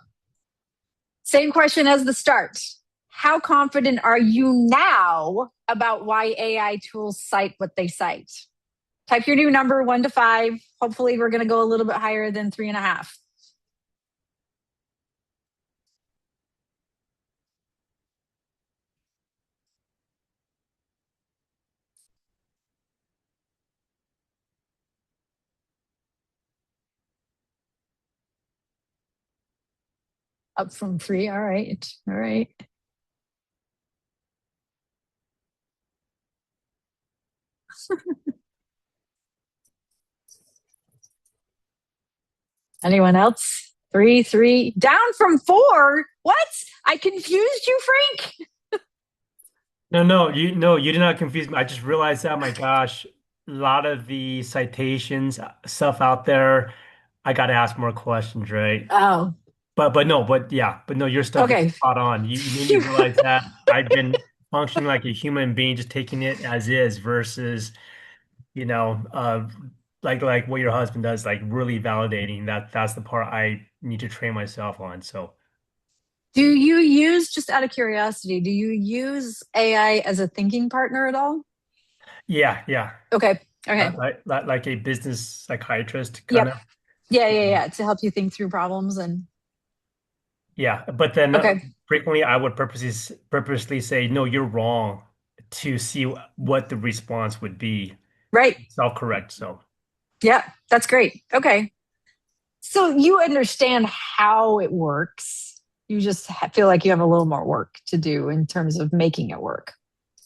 [SPEAKER 2] same question as the start. How confident are you now about why AI tools cite what they cite? Type your new number, 1 to 5. Hopefully we're going to go a little bit higher than 3.5. Up from 3. All right. All right. Anyone else? 3, 3. Down from 4. What? I confused you, Frank.
[SPEAKER 3] No, you did not confuse me. I just realized that, my gosh, a lot of the citations stuff out there, I got to ask more questions, right?
[SPEAKER 2] Oh,
[SPEAKER 3] But no, your stuff is
[SPEAKER 2] okay.
[SPEAKER 3] spot on. You made me realize that I've been functioning like a human being, just taking it as is versus, you know, like what your husband does, like really validating that. That's the part I need to train myself on. So
[SPEAKER 2] Do you use, just out of curiosity, do you use AI as a thinking partner at all?
[SPEAKER 3] yeah,
[SPEAKER 2] Okay. Okay.
[SPEAKER 3] like a business psychiatrist kind
[SPEAKER 2] Yep.
[SPEAKER 3] of.
[SPEAKER 2] Yeah, yeah, yeah. To help you think through problems and
[SPEAKER 3] Yeah, but then
[SPEAKER 2] okay.
[SPEAKER 3] frequently I would purposely say, no, you're wrong to see what the response would be.
[SPEAKER 2] Right.
[SPEAKER 3] Self-correct. So,
[SPEAKER 2] Yeah, that's great. Okay. So you understand how it works. You just feel like you have a little more work to do in terms of making it work.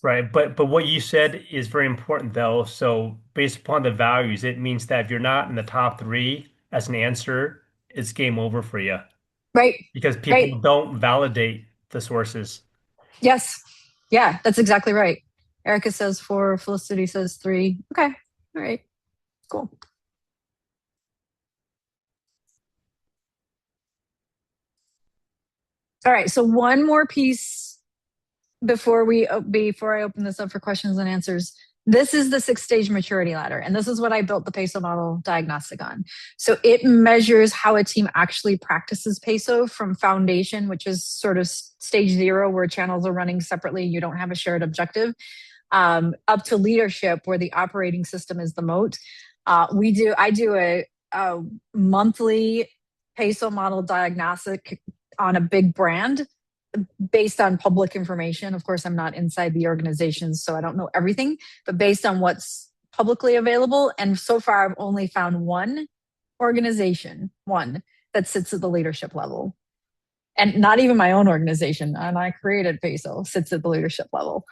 [SPEAKER 3] right. But what you said is very important though. So based upon the values, it means that if you're not in the top three as an answer, it's game over for you
[SPEAKER 2] Right.
[SPEAKER 3] because
[SPEAKER 2] Right.
[SPEAKER 3] people don't validate the sources.
[SPEAKER 2] Yes. Yeah, that's exactly right. Erica says 4, Felicity says 3. Okay. All right. Cool. All right. So one more piece before I open this up for questions and answers. This is the 6-stage maturity ladder, and this is what I built the PESO model diagnostic on. So it measures how a team actually practices PESO from foundation, which is sort of stage 0, where channels are running separately, you don't have a shared objective, up to leadership, where the operating system is the moat. I do a monthly PESO model diagnostic on a big brand based on public information. Of course, I'm not inside the organization, so I don't know everything, but based on what's publicly available. And so far, I've only found one organization, one that sits at the leadership level. And not even my own organization, and I created PESO, sits at the leadership level.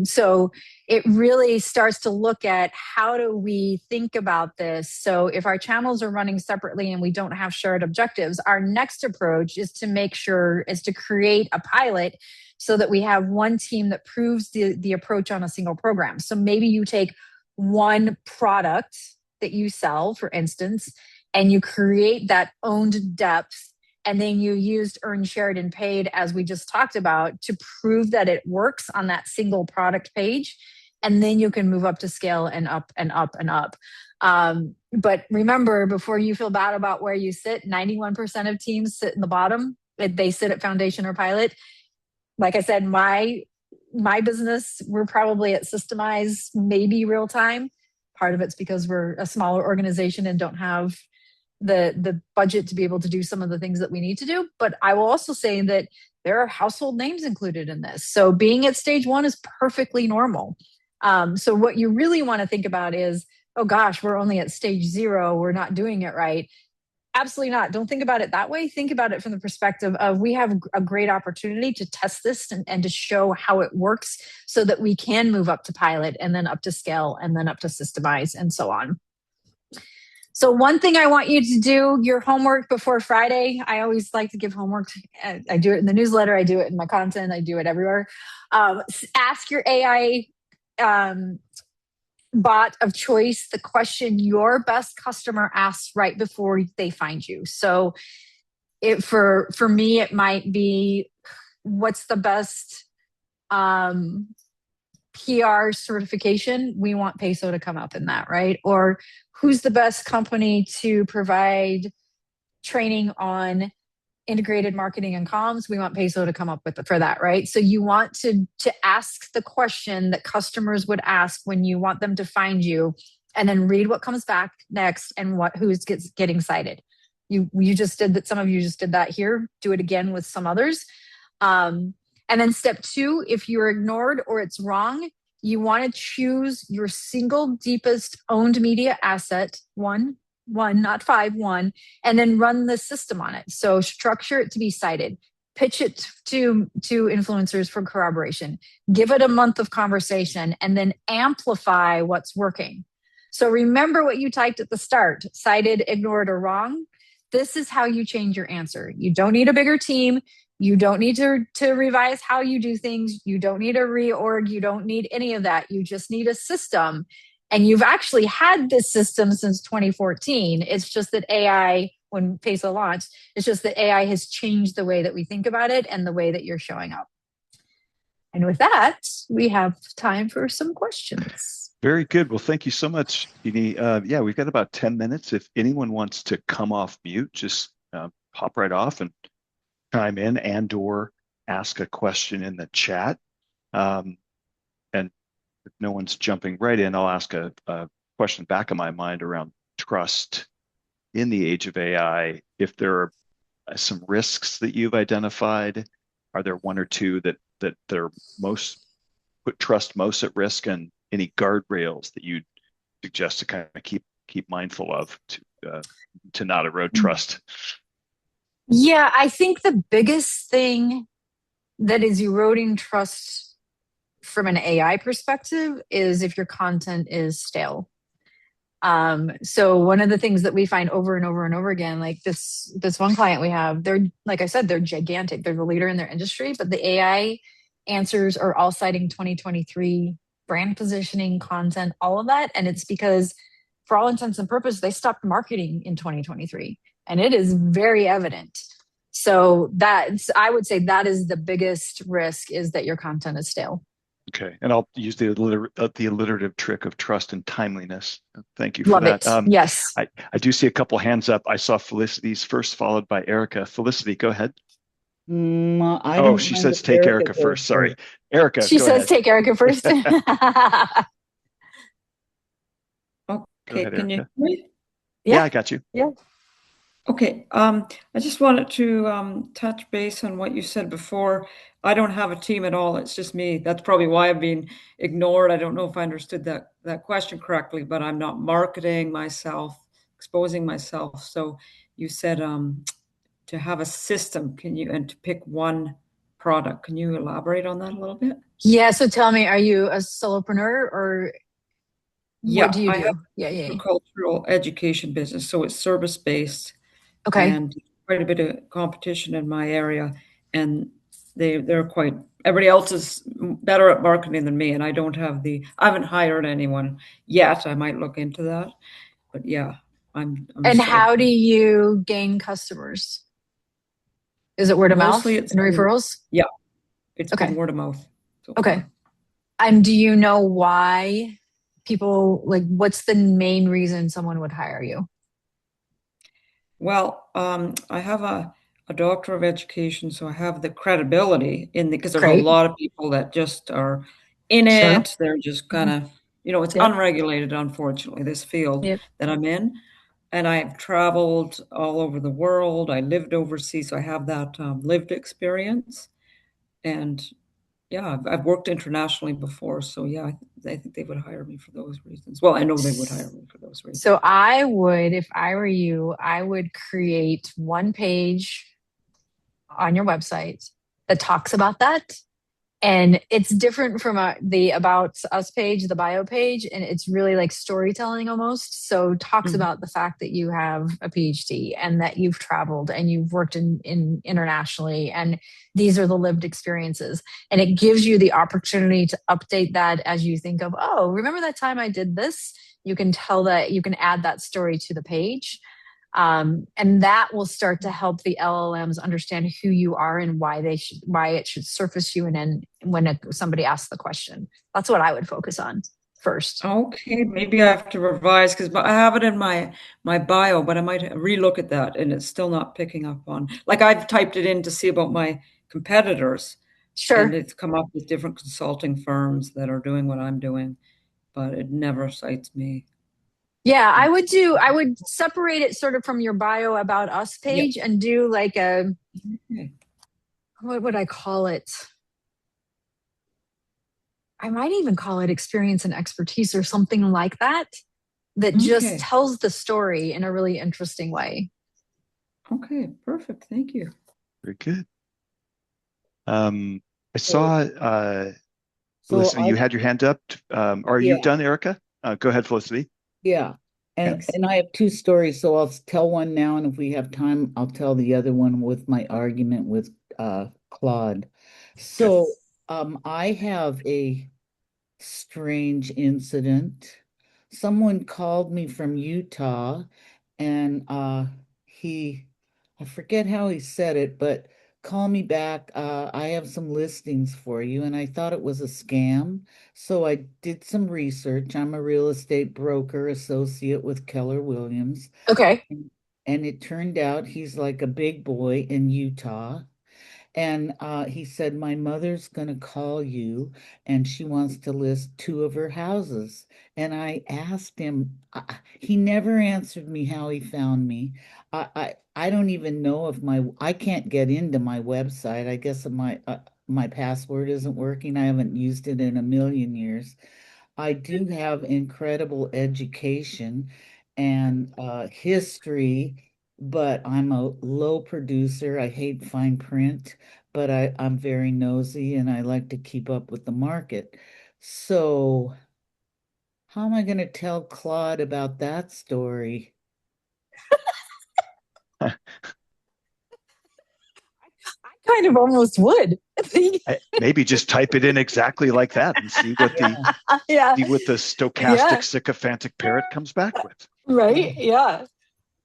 [SPEAKER 2] So it really starts to look at how do we think about this. So if our channels are running separately and we don't have shared objectives, our next approach is to create a pilot so that we have one team that proves the approach on a single program. So maybe you take one product that you sell, for instance, and you create that owned depth, and then you used earned, shared, and paid, as we just talked about, to prove that it works on that single product page. And then you can move up to scale and up and up and up. But remember, before you feel bad about where you sit, 91% of teams sit in the bottom. They sit at foundation or pilot. Like I said, my business, we're probably at systemize, maybe real time. Part of it's because we're a smaller organization and don't have the budget to be able to do some of the things that we need to do. But I will also say that there are household names included in this. So being at stage 1 is perfectly normal. So what you really want to think about is, oh gosh, we're only at stage 0. We're not doing it right. Absolutely not. Don't think about it that way. Think about it from the perspective of, we have a great opportunity to test this and to show how it works so that we can move up to pilot and then up to scale and then up to systemize and so on. So one thing I want you to do, your homework before Friday. I always like to give homework. I do it in the newsletter. I do it in my content. I do it everywhere. Ask your AI bot of choice the question your best customer asks right before they find you. So for me, it might be, what's the best PR certification? We want PESO to come up in that, right? Or who's the best company to provide training on integrated marketing and comms? We want PESO to come up with for that, right? So you want to ask the question that customers would ask when you want them to find you, and then read what comes back next and who's getting cited. You just did that. Some of you just did that here. Do it again with some others. And then step 2, if you're ignored or it's wrong, you want to choose your single deepest owned media asset, one, one, not five, one, and then run the system on it. So structure it to be cited, pitch it to influencers for corroboration, give it a month of conversation, and then amplify what's working. So remember what you typed at the start: cited, ignored, or wrong. This is how you change your answer. You don't need a bigger team. You don't need to revise how you do things. You don't need a reorg. You don't need any of that. You just need a system. And you've actually had this system since 2014. It's just that AI, when PESO launched, it's just that AI has changed the way that we think about it and the way that you're showing up. And with that, we have time for some questions.
[SPEAKER 1] Very good. Well, thank you so much, Gini. Yeah, we've got about 10 minutes. If anyone wants to come off mute, just hop right off and chime in and/or ask a question in the chat. And if no one's jumping right in, I'll ask a question back in my mind around trust in the age of AI. If there are some risks that you've identified, are there one or two that are most put trust most at risk, and any guardrails that you'd suggest to kind of keep mindful of to not erode trust?
[SPEAKER 2] Yeah, I think the biggest thing that is eroding trust from an AI perspective is if your content is stale. So one of the things that we find over and over and over again, like this one client we have, they're, like I said, they're gigantic. They're the leader in their industry, but the AI answers are all citing 2023 brand positioning, content, all of that. And it's because, for all intents and purposes, they stopped marketing in 2023. And it is very evident. So I would say that is the biggest risk, is that your content is stale.
[SPEAKER 1] Okay, and I'll use the alliterative trick of trust and timeliness. Thank you for
[SPEAKER 2] Love
[SPEAKER 1] that.
[SPEAKER 2] it. Yes.
[SPEAKER 1] I do see a couple hands up. I saw Felicity's first, followed by Erica. Felicity, go ahead.
[SPEAKER 5] She
[SPEAKER 1] says take Erica first. Sorry, Erica.
[SPEAKER 2] She says take Erica first.
[SPEAKER 4] Okay,
[SPEAKER 1] ahead,
[SPEAKER 4] can you
[SPEAKER 1] Erica.
[SPEAKER 4] hear me?
[SPEAKER 1] Yeah, I got you.
[SPEAKER 2] Yeah.
[SPEAKER 4] Okay, I just wanted to touch base on what you said before. I don't have a team at all. It's just me. That's probably why I've been ignored. I don't know if I understood that question correctly, but I'm not marketing myself, exposing myself. So you said to have a system, and to pick one product. Can you elaborate on that a little bit?
[SPEAKER 2] Yeah. So tell me, are you a solopreneur, or what do you
[SPEAKER 4] I
[SPEAKER 2] do?
[SPEAKER 4] have
[SPEAKER 2] Yeah.
[SPEAKER 4] a cultural education business, so it's service-based.
[SPEAKER 2] Okay.
[SPEAKER 4] And quite a bit of competition in my area, and everybody else is better at marketing than me, and I haven't hired anyone yet. I might look into that, but yeah, I'm
[SPEAKER 2] And
[SPEAKER 4] still,
[SPEAKER 2] how do you gain customers? Is it word of mouth
[SPEAKER 4] mostly
[SPEAKER 2] and referrals?
[SPEAKER 4] it's
[SPEAKER 2] Okay.
[SPEAKER 4] been word of mouth so
[SPEAKER 2] Okay.
[SPEAKER 4] far.
[SPEAKER 2] And do you know why people, like, what's the main reason someone would hire you?
[SPEAKER 4] Well, I have a doctor of education, so I have the credibility because there's a
[SPEAKER 2] Great.
[SPEAKER 4] lot of people that just are in
[SPEAKER 2] Sure.
[SPEAKER 4] it. They're just kind of, it's
[SPEAKER 2] Yep.
[SPEAKER 4] unregulated, unfortunately, this field
[SPEAKER 2] Yep.
[SPEAKER 4] that I'm in. And I've traveled all over the world. I lived overseas, so I have that lived experience. And yeah, I've worked internationally before, so yeah, I think they would hire me for those reasons. Well, I know they would hire me for those reasons.
[SPEAKER 2] So I would, if I were you, I would create one page on your website that talks about that. And it's different from the About Us page, the bio page, and it's really like storytelling almost. So it talks about the fact that you have a PhD and that you've traveled and you've worked in internationally, and these are the lived experiences. And it gives you the opportunity to update that as you think of, oh, remember that time I did this? You can add that story to the page. And that will start to help the LLMs understand who you are and why it should surface you, and then when somebody asks the question. That's what I would focus on first.
[SPEAKER 4] Okay, maybe I have to revise, because I have it in my bio, but I might relook at that, and it's still not picking up on. Like, I've typed it in to see about my competitors,
[SPEAKER 2] Sure.
[SPEAKER 4] and it's come up with different consulting firms that are doing what I'm doing, but it never cites me.
[SPEAKER 2] Yeah, I would separate it sort of from your bio About Us page, and do like what would I call it? I might even call it experience and expertise or something like that. that just
[SPEAKER 4] Okay.
[SPEAKER 2] tells the story in a really interesting way.
[SPEAKER 4] Okay, perfect. Thank you.
[SPEAKER 1] Very good. I
[SPEAKER 5] So,
[SPEAKER 1] saw
[SPEAKER 5] so
[SPEAKER 1] Felicity, you
[SPEAKER 5] I,
[SPEAKER 1] had your hand up. Are you
[SPEAKER 5] yeah,
[SPEAKER 1] done, Erica? Go ahead, Felicity.
[SPEAKER 5] yeah. And
[SPEAKER 2] Thanks.
[SPEAKER 5] and I have two stories, so I'll tell one now, and if we have time, I'll tell the other one with my argument with Claude.
[SPEAKER 1] Okay.
[SPEAKER 5] So, I have a strange incident. Someone called me from Utah and he I forget how he said it, but call me back. I have some listings for you. And I thought it was a scam. So I did some research. I'm a real estate broker associate with Keller Williams.
[SPEAKER 2] Okay.
[SPEAKER 5] And it turned out he's like a big boy in Utah. And he said, my mother's going to call you and she wants to list two of her houses. And I asked him, he never answered me how he found me. I don't even know if I can't get into my website. I guess my password isn't working. I haven't used it in a million years. I do have incredible education and history, but I'm a low producer. I hate fine print, but I'm very nosy and I like to keep up with the market. So, how am I going to tell Claude about that story?
[SPEAKER 2] I kind of almost would.
[SPEAKER 1] Maybe just type it in exactly like that and see what the
[SPEAKER 2] Yeah.
[SPEAKER 1] stochastic
[SPEAKER 2] Yeah.
[SPEAKER 1] sycophantic parrot comes back with.
[SPEAKER 2] Right. Yeah.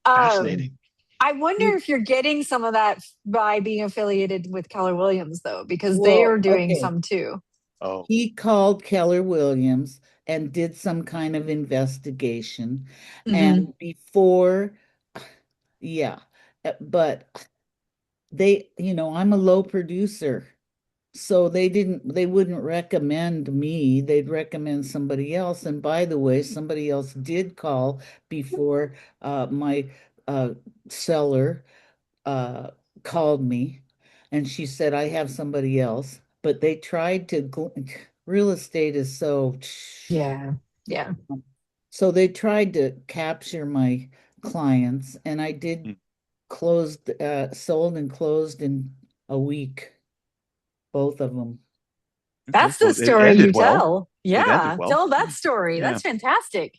[SPEAKER 2] Um,
[SPEAKER 1] Fascinating.
[SPEAKER 2] I wonder if you're getting some of that by being affiliated with Keller Williams, though, because they
[SPEAKER 5] Well,
[SPEAKER 2] are doing
[SPEAKER 5] okay.
[SPEAKER 2] some too.
[SPEAKER 1] Oh,
[SPEAKER 5] He called Keller Williams and did some kind of investigation.
[SPEAKER 2] Hmm.
[SPEAKER 5] And before, yeah, but I'm a low producer. So they wouldn't recommend me. They'd recommend somebody else. And by the way, somebody else did call before my uh, seller uh, called me, and she said, I have somebody else. But they tried to, real estate is so,
[SPEAKER 2] Yeah. Yeah.
[SPEAKER 5] so they tried to capture my clients, and I did
[SPEAKER 1] hmm.
[SPEAKER 5] sold and closed in a week, both of them.
[SPEAKER 1] Okay.
[SPEAKER 2] That's the
[SPEAKER 1] Well, it
[SPEAKER 2] story you
[SPEAKER 1] ended well.
[SPEAKER 2] tell.
[SPEAKER 1] It ended
[SPEAKER 2] Yeah.
[SPEAKER 1] well.
[SPEAKER 2] Tell that
[SPEAKER 1] Yeah.
[SPEAKER 2] story.
[SPEAKER 1] Yeah.
[SPEAKER 2] That's fantastic.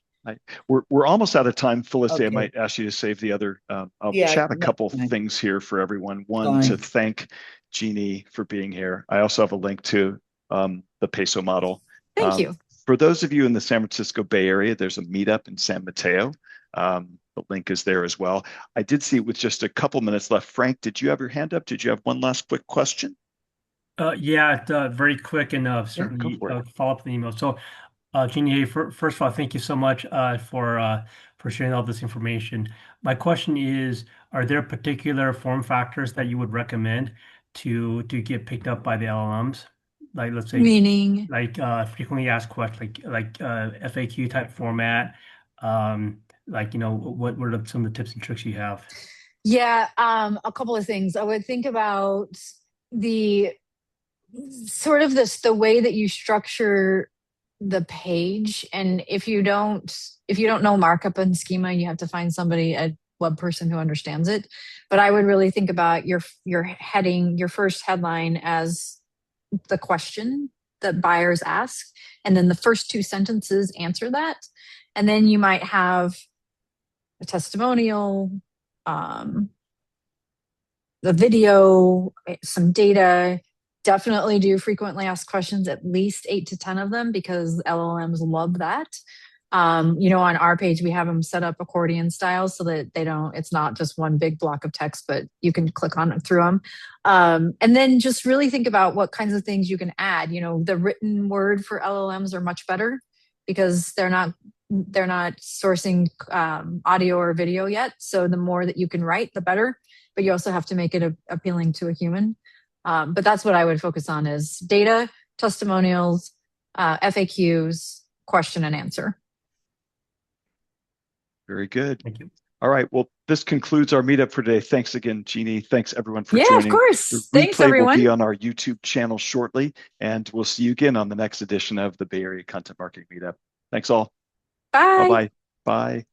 [SPEAKER 1] We're almost out of time, Felicity. I
[SPEAKER 5] Okay.
[SPEAKER 1] might ask you to save the other. I'll
[SPEAKER 5] Yeah,
[SPEAKER 1] chat a
[SPEAKER 5] that's
[SPEAKER 1] couple
[SPEAKER 5] fine.
[SPEAKER 1] things here for everyone. One, to
[SPEAKER 5] Fine.
[SPEAKER 1] thank Gini for being here. I also have a link to the PESO model.
[SPEAKER 2] Thank you.
[SPEAKER 1] For those of you in the San Francisco Bay Area, there's a meetup in San Mateo. The link is there as well. I did see with just a couple minutes left. Frank, did you have your hand up? Did you have one last quick question?
[SPEAKER 3] Yeah, very quick and
[SPEAKER 1] Yeah, go
[SPEAKER 3] certainly
[SPEAKER 1] for it.
[SPEAKER 3] follow up with the email. So, Jeannie, hey, first of all, thank you so much for sharing all this information. My question is, are there particular form factors that you would recommend to get picked up by the LLMs? Like, let's say,
[SPEAKER 2] Meaning,
[SPEAKER 3] like frequently asked questions, like FAQ type format. Like, what are some of the tips and tricks you have?
[SPEAKER 2] yeah, a couple of things. I would think about the sort of the way that you structure the page. And if you don't know markup and schema, you have to find somebody, a web person who understands it. But I would really think about your heading, your first headline as the question that buyers ask, and then the first two sentences answer that. And then you might have a testimonial, um, the video, some data. Definitely do frequently asked questions, at least 8 to 10 of them, because LLMs love that. On our page, we have them set up accordion style so that it's not just one big block of text, but you can click on it through them. And then just really think about what kinds of things you can add. The written word for LLMs are much better because they're not sourcing audio or video yet. So the more that you can write, the better. But you also have to make it appealing to a human. But that's what I would focus on: is data, testimonials, FAQs, question and answer.
[SPEAKER 1] Very good.
[SPEAKER 3] Thank you.
[SPEAKER 1] All right. Well, this concludes our meetup for today. Thanks again, Jeannie. Thanks everyone for
[SPEAKER 2] Yeah, of
[SPEAKER 1] joining. The
[SPEAKER 2] course. Thanks,
[SPEAKER 1] replay will
[SPEAKER 2] everyone.
[SPEAKER 1] be on our YouTube channel shortly, and we'll see you again on the next edition of the Bay Area Content Marketing Meetup. Thanks all.
[SPEAKER 2] Bye.
[SPEAKER 1] Bye-bye. Bye.